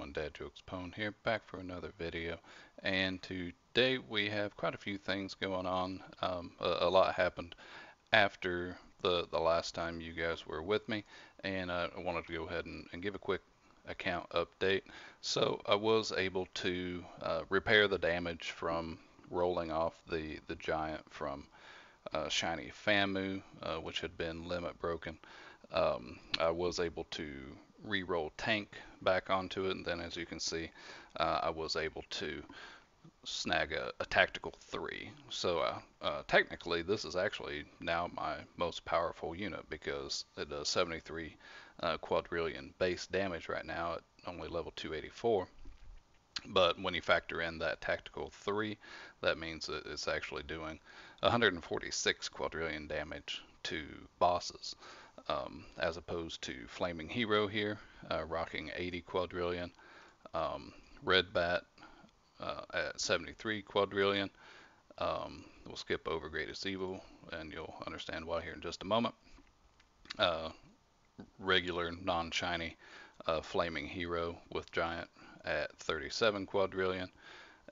everyone, DadjokesPwn here, back for another video. And today we have quite a few things going on. A lot happened after the last time you guys were with me, and I wanted to go ahead and give a quick account update. So I was able to repair the damage from rolling off the giant from Shiny Famu, which had been limit broken. I was able to re-roll tank back onto it, and then as you can see, I was able to snag a tactical 3. So technically this is actually now my most powerful unit because it does 73 quadrillion base damage right now at only level 284. But when you factor in that tactical 3, that means that it's actually doing 146 quadrillion damage to bosses, as opposed to Flaming Hero here, rocking 80 quadrillion, Red Bat at 73 quadrillion. We'll skip over Greatest Evil, and you'll understand why here in just a moment. Regular non-shiny Flaming Hero with Giant at 37 quadrillion,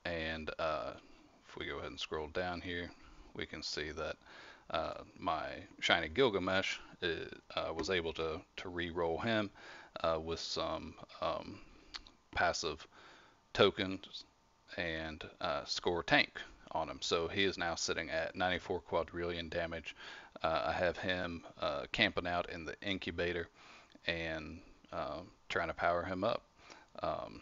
and if we go ahead and scroll down here, we can see that my shiny Gilgamesh was able to re-roll him with some passive tokens and score tank on him. So he is now sitting at 94 quadrillion damage. I have him camping out in the incubator and trying to power him up.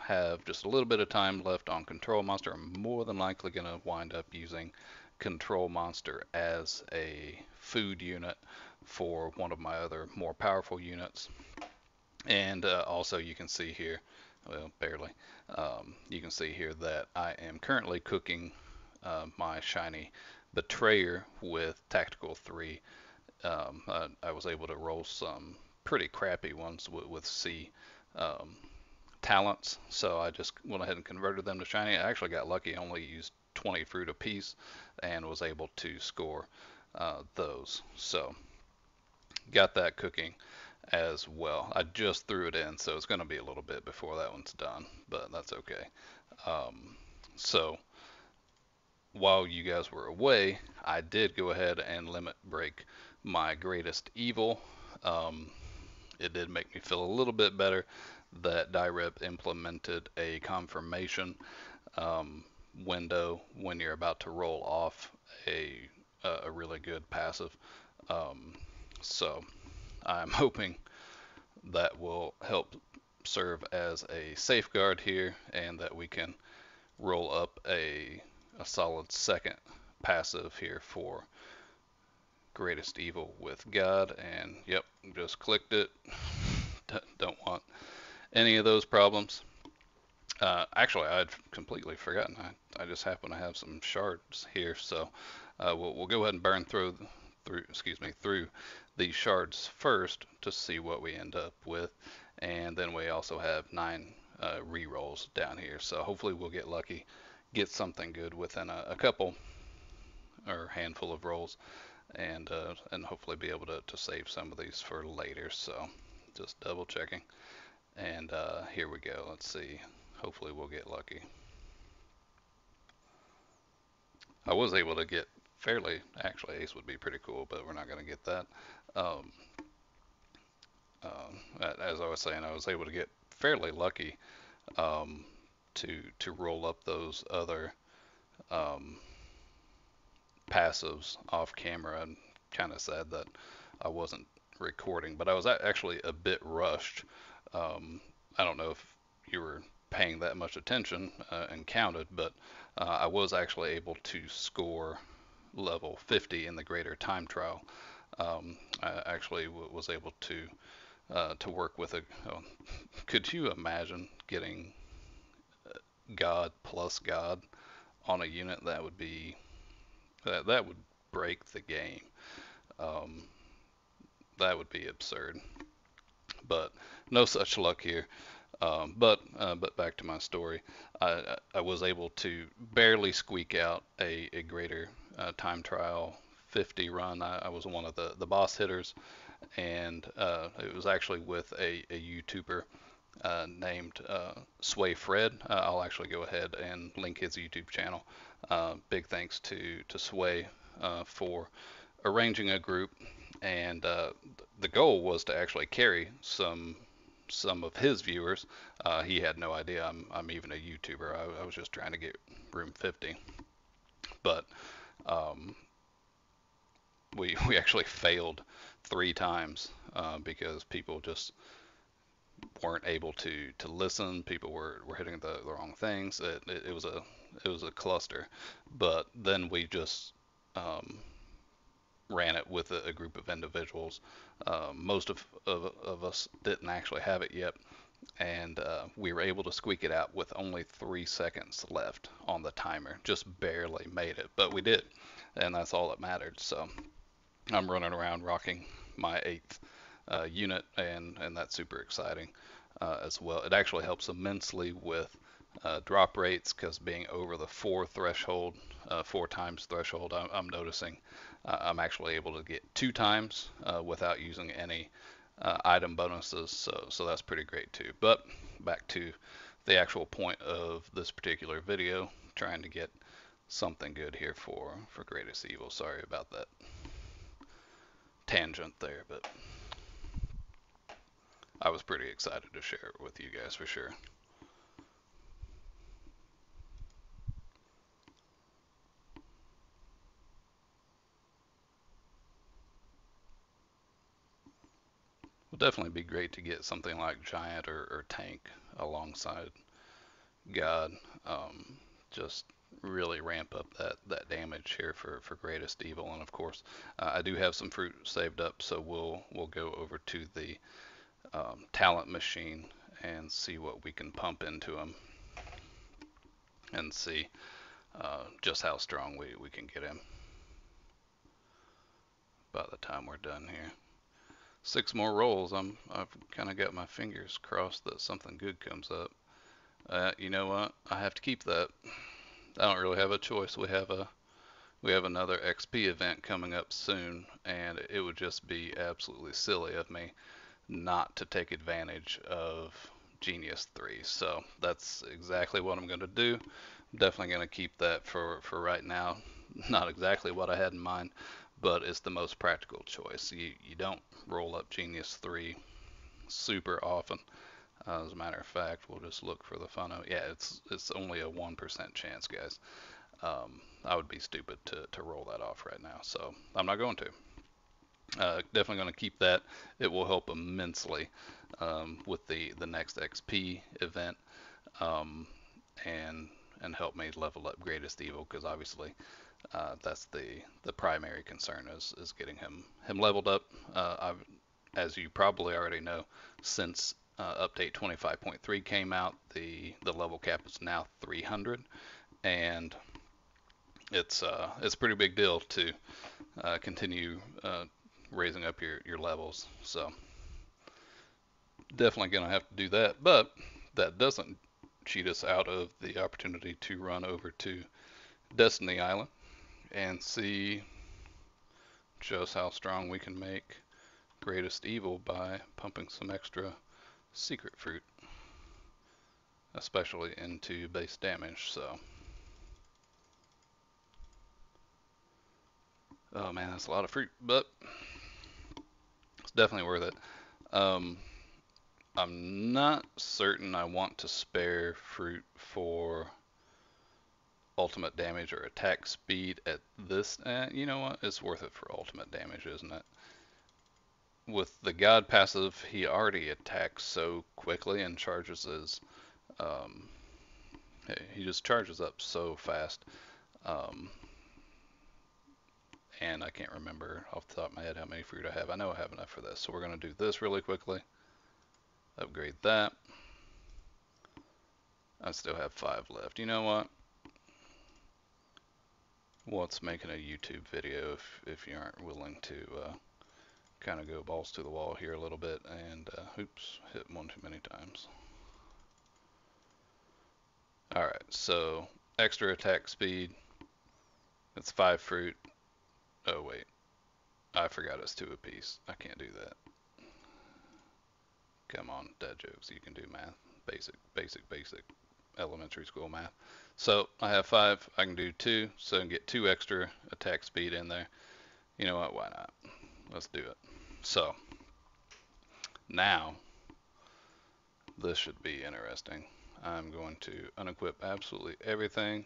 Have just a little bit of time left on Control Monster. I'm more than likely going to wind up using Control Monster as a food unit for one of my other more powerful units. And also you can see here, well, barely, you can see here that I am currently cooking my shiny Betrayer with Tactical 3. I was able to roll some pretty crappy ones with C talents, so I just went ahead and converted them to shiny. I actually got lucky, I only used 20 fruit apiece and was able to score those. So got that cooking as well. I just threw it in, so it's going to be a little bit before that one's done, but that's okay. So while you guys were away, I did go ahead and limit break my Greatest Evil. It did make me feel a little bit better that Direp implemented a confirmation window when you're about to roll off a really good passive. So I'm hoping that will help serve as a safeguard here, and that we can roll up a solid second passive here for Greatest Evil with God. And yep, just clicked it. Don't want any of those problems. Actually, I'd completely forgotten. I just happen to have some shards here, so we'll go ahead and burn through these shards first to see what we end up with, and then we also have 9 re-rolls down here. So hopefully we'll get lucky, get something good within a couple or handful of rolls, and hopefully be able to save some of these for later. So just double checking, and here we go. Let's see. Hopefully we'll get lucky. I was able to get fairly, actually ace would be pretty cool, but we're not going to get that. As I was saying, I was able to get fairly lucky to roll up those other passives off camera. I'm kind of sad that I wasn't recording, but I was actually a bit rushed. I don't know if you were paying that much attention and counted, but I was actually able to score level 50 in the greater time trial. I actually was able to work with a. Oh, could you imagine getting God plus God on a unit? That would be that would break the game. That would be absurd. But no such luck here. But back to my story. I was able to barely squeak out a greater time trial 50 run. I was one of the boss hitters, and it was actually with a YouTuber named SwayFred. I'll actually go ahead and link his YouTube channel. Big thanks to Sway for arranging a group, and the goal was to actually carry some of his viewers. He had no idea I'm even a YouTuber. I was just trying to get room 50, but um, we actually failed 3 times because people just weren't able to listen. People were hitting the wrong things. It was a cluster. But then we just um, ran it with a group of individuals. Most of us didn't actually have it yet, and we were able to squeak it out with only 3 seconds left on the timer. Just barely made it, but we did, and that's all that mattered. So I'm running around rocking my 8th unit, and that's super exciting as well. It actually helps immensely with drop rates because being over the 4 threshold, 4 times threshold, I'm noticing I'm actually able to get 2 times without using any item bonuses, so that's pretty great too. But back to the actual point of this particular video, trying to get something good here for Greatest Evil. Sorry about that tangent there, but I was pretty excited to share it with you guys for sure. Would definitely be great to get something like Giant or Tank alongside God. Just really ramp up that damage here for Greatest Evil. And of course, I do have some fruit saved up, so we'll go over to the talent machine and see what we can pump into him and see just how strong we can get him by the time we're done here. 6 more rolls. I've kind of got my fingers crossed that something good comes up. You know what? I have to keep that. I don't really have a choice. We have another XP event coming up soon, and it would just be absolutely silly of me not to take advantage of Genius 3. So that's exactly what I'm going to do. I'm definitely going to keep that for right now. Not exactly what I had in mind, but it's the most practical choice. You don't roll up Genius 3 super often. As a matter of fact, we'll just look for the fun of it. Yeah, it's only a 1% chance, guys. I would be stupid to roll that off right now, so I'm not going to. Definitely going to keep that. It will help immensely with the next XP event, um, and help me level up Greatest Evil, because obviously that's the primary concern is getting him leveled up. As you probably already know, since update 25.3 came out, the level cap is now 300, and it's a pretty big deal to continue raising up your levels. So definitely gonna have to do that, but that doesn't cheat us out of the opportunity to run over to Destiny Island and see just how strong we can make Greatest Evil by pumping some extra secret fruit, especially into base damage. So, oh man, that's a lot of fruit, but it's definitely worth it. Um, I'm not certain I want to spare fruit for ultimate damage or attack speed at this. You know what? It's worth it for ultimate damage, isn't it? With the God passive, he already attacks so quickly and charges his. Um, he just charges up so fast. Um, and I can't remember off the top of my head how many fruit I have. I know I have enough for this, so we're going to do this really quickly. Upgrade that. I still have 5 left. You know what? What's making a YouTube video if you aren't willing to kind of go balls to the wall here a little bit and oops, hit one too many times. Alright, so extra attack speed. It's 5 fruit. Oh wait, I forgot it's 2 apiece. I can't do that. Come on, dad jokes, you can do math. Basic elementary school math. So I have 5, I can do 2, so I can get 2 extra attack speed in there. You know what, why not? Let's do it. So now this should be interesting. I'm going to unequip absolutely everything.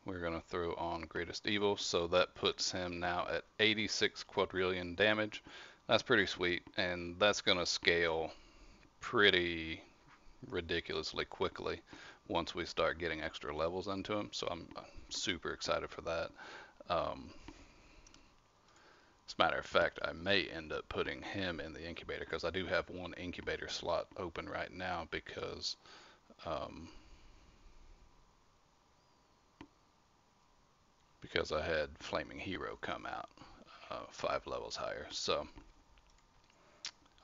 We're going to throw on Greatest Evil, so that puts him now at 86 quadrillion damage. That's pretty sweet, and that's going to scale pretty ridiculously quickly once we start getting extra levels into him, so I'm super excited for that. As a matter of fact, I may end up putting him in the incubator because I do have 1 incubator slot open right now because I had Flaming Hero come out 5 levels higher. So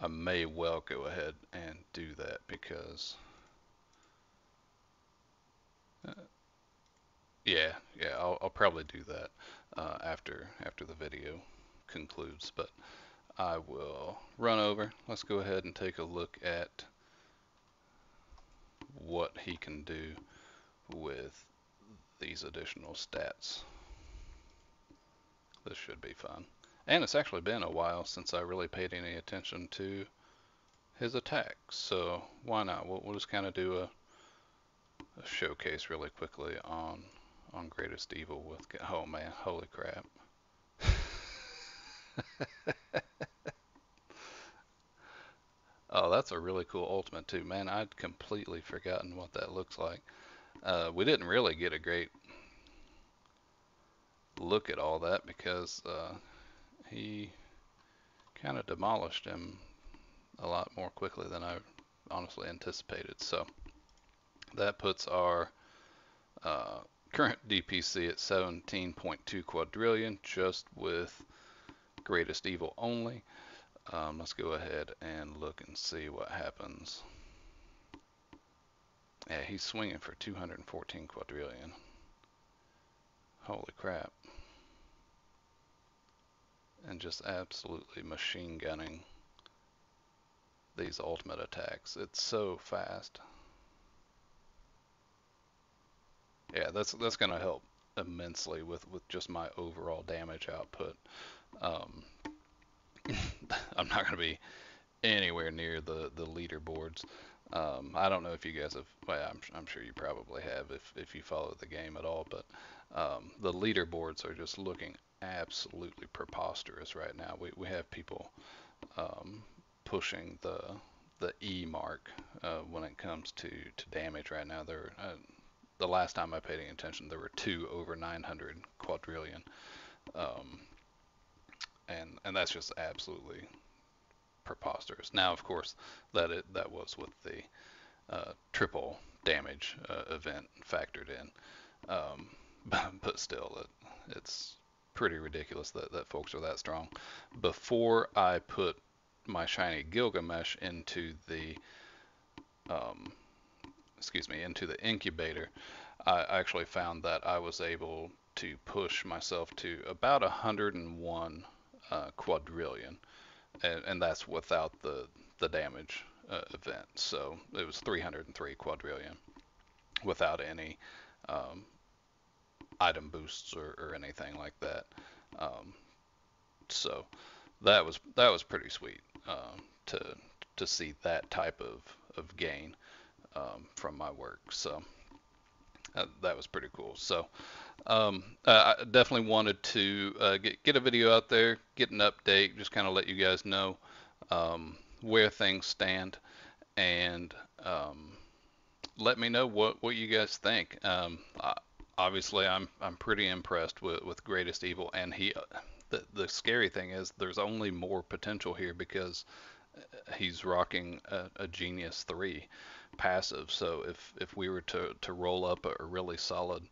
I may well go ahead and do that because yeah, I'll probably do that after the video concludes. But I will run over. Let's go ahead and take a look at what he can do with these additional stats. This should be fun. And it's actually been a while since I really paid any attention to his attacks, so why not? We'll just kind of do a showcase really quickly on Greatest Evil with, oh man, holy crap. Oh, that's a really cool ultimate too. Man, I'd completely forgotten what that looks like. We didn't really get a great look at all that because he kind of demolished him a lot more quickly than I honestly anticipated. So that puts our current DPC at 17.2 quadrillion just with Greatest Evil only. Let's go ahead and look and see what happens. Yeah, he's swinging for 214 quadrillion. Holy crap. And just absolutely machine gunning these ultimate attacks. It's so fast. Yeah, that's going to help immensely with just my overall damage output. I'm not going to be anywhere near the leaderboards. I don't know if you guys have, well, I'm sure you probably have if you follow the game at all, but the leaderboards are just looking absolutely preposterous right now. We have people pushing the E mark when it comes to damage right now. The last time I paid any attention, there were 2 over 900 quadrillion, and that's just absolutely preposterous. Now, of course, that was with the triple damage event factored in, but still, it's pretty ridiculous that folks are that strong. Before I put my shiny Gilgamesh into the into the incubator, I actually found that I was able to push myself to about 101 quadrillion, and that's without the damage event. So it was 303 quadrillion without any item boosts or anything like that. So that was pretty sweet to see that type of gain from my work. So that was pretty cool. So I definitely wanted to get a video out there, get an update, just kind of let you guys know where things stand, and let me know what you guys think. Obviously, I'm pretty impressed with Greatest Evil, and the scary thing is there's only more potential here because he's rocking a Genius 3 passive. So if we were to roll up a really solid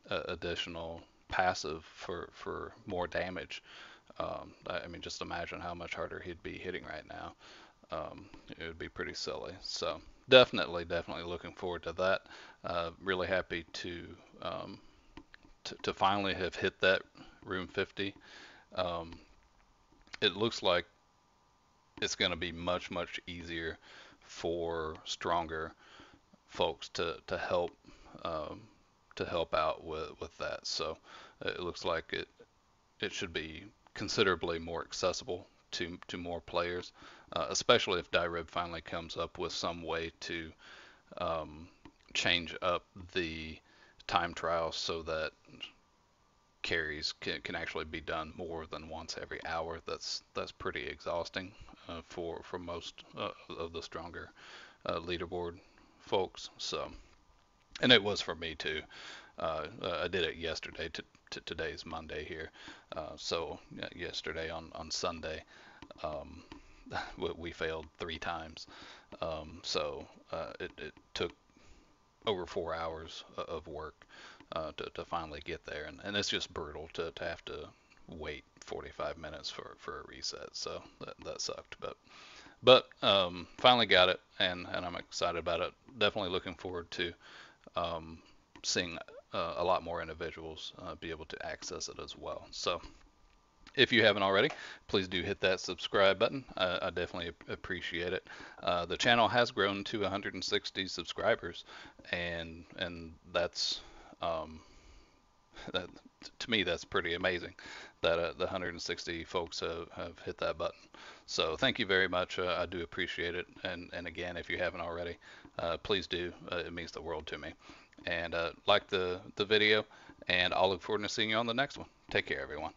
additional passive for more damage, I mean, just imagine how much harder he'd be hitting right now. It would be pretty silly. So definitely looking forward to that. Really happy to finally have hit that room 50. It looks like it's going to be much easier for stronger folks um, to help out with that. So it looks like it should be considerably more accessible to more players, especially if Dirib finally comes up with some way to um, change up the time trials so that carries can actually be done more than once every hour. That's pretty exhausting for most of the stronger leaderboard folks. So, and it was for me too. I did it yesterday. Today's Monday here, so yesterday on Sunday, um, we failed 3 times. It took over 4 hours of work to finally get there, and it's just brutal to have to wait 45 minutes for a reset. So that sucked, but finally got it, and I'm excited about it. Definitely looking forward to um, seeing a lot more individuals be able to access it as well. So if you haven't already, please do hit that subscribe button. I definitely appreciate it. The channel has grown to 160 subscribers, and that's um, that to me that's pretty amazing that the 160 folks have hit that button. So thank you very much. I do appreciate it. And again, if you haven't already, please do. It means the world to me. And like the video, and I'll look forward to seeing you on the next one. Take care, everyone.